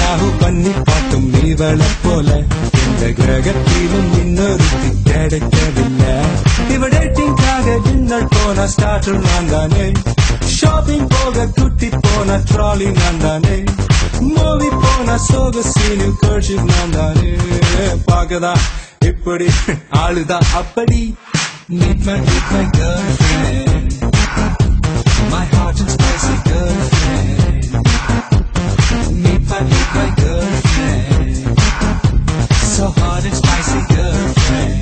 Yahoo பண்ணி பார்த்தும் நீவள போல இந்த கிரகத்திலும் இன்னொருத்தி கிடைக்கவில்லை. இவ டேட்டிங்காக டின்னர் போன ஸ்டார்டர் நான் தானே, ஷாப்பிங் போக குட்டி போன ட்ராலி நான் தானே, மூவி போன சோக சீனில் கர்ஷிப் நான் தானே. பாக்கதா இப்படி ஆளுதான் அப்படி. Meet my girlfriend, my hot and spicy girlfriend. Meet my girlfriend, so hot and spicy girlfriend.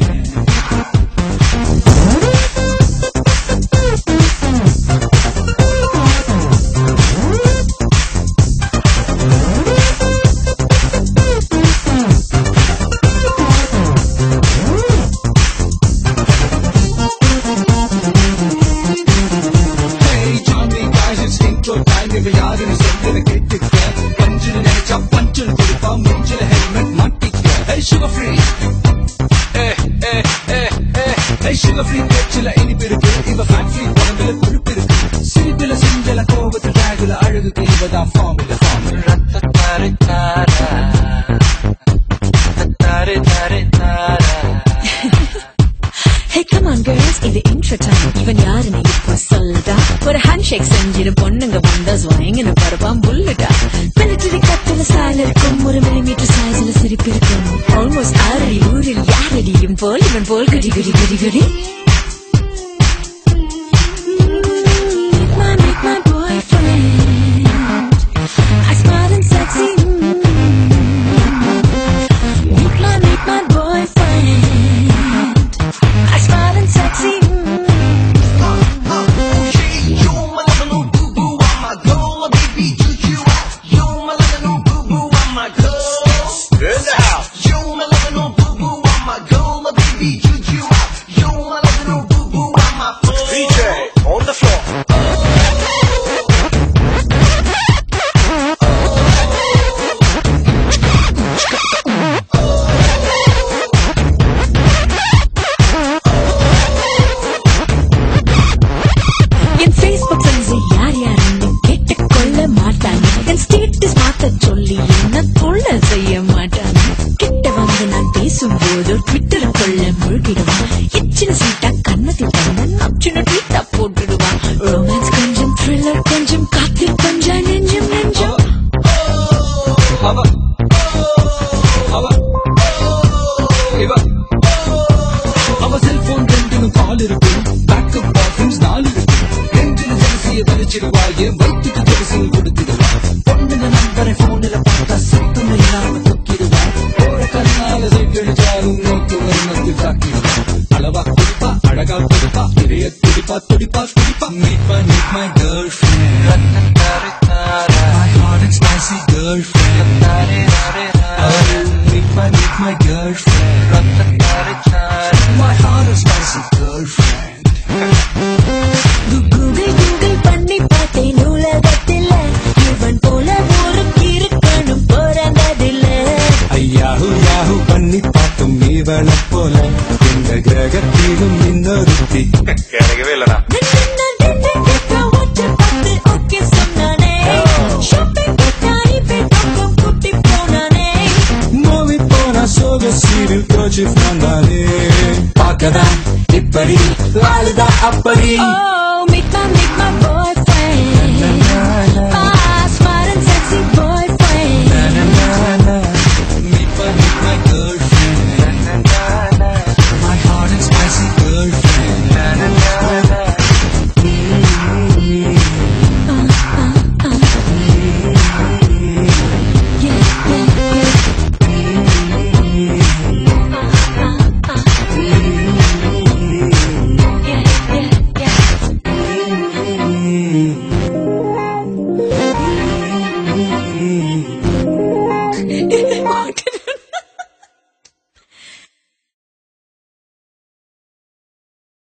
Sugar free, hey sugar free பேச்சில இனிப்பு இருக்கு, இவ fat free உடம்புல கொழுப்பு இருக்கு, சிரிப்புல சிஞ்சல கோபத்துல டாகுல அழகுக்கு இவதான் formula. Hey come on girls, இது intro time. இவன் யாருன்னு இப்போ சொல்லுடா. ஒரு ஹேண்ட்ஷேக் செஞ்சிரு பொண்ணுங்க வந்தா ஸ்வாயிங்னு பரவாம் புல்லுடா. மிலிட்டரி கட்டில ஸ்டைல் இருக்கும், ஒரு மில்லிமீட்டர் சைஸ்ல சிரிப்பு இருக்கும். ஆல்மோஸ்ட் ஆறடி ஊரில் யாரடியும் போல் இவன் போல் குடி குடி குடி குடி. Meet my boyfriend, I smart and sexy. Meet my boyfriend, I smart and sexy. You're my little boo boo, I'm my girl, baby, you out. You're my little boo boo, I'm my girl. In the house. You're my little boo boo, I'm my girl, baby, you out. You're my little boo boo, I'm my girl. DJ on the floor. சொல்லி என்ன தொல்ல செய்ய மாட்டான். கிட்ட வந்து நான் பேசும்போது Twitter கொள்ள முழுகிடுவான். எச்சின சீட்டா கண்ணத்தில் தந்த நச்சின ட்வீட்டா போட்டுடுவான். ரொமான்ஸ் கொஞ்சம், த்ரில்லர் கொஞ்சம், காத்தில் கொஞ்சம், நெஞ்சம் நெஞ்சம். அவ செல்போன் ரெண்டிலும் கால் இருக்கு, பேக்கப் பாத்ரூம்ஸ் 4 இருக்கு. நெஞ்சில ஜெலசிய வலிச்சிடுவா, என் வயிற்றுக்கு ஜெலசியில் கொடுத்துடுவா. பொண்ணுங்க நம்பரை போனில பார்த்தா சத்தம் இல்லாம தொக்கிடுவா. போற கண்ணால செஞ்செடுத்தாலும் நோக்கு வருமத்தில் தாக்கிடுவா. அளவா குடிப்பா, அழகா குடிப்பா, இறைய துடிப்பா துடிப்பா துடிப்பா. Meet my girlfriend, my hot and spicy girlfriend. Meet my girlfriend, my hot and spicy girlfriend. Google பண்ணி பார்த்தேன் உலகத்தில் இவன் போல ஒரு இருக்கணும் பிறந்ததில்லை. யாஹூ பண்ணி பார்த்தும் நீவள போல இந்த கிரகத்திலும் இன்னொருத்தி கிடைக்கவே இல்லடா.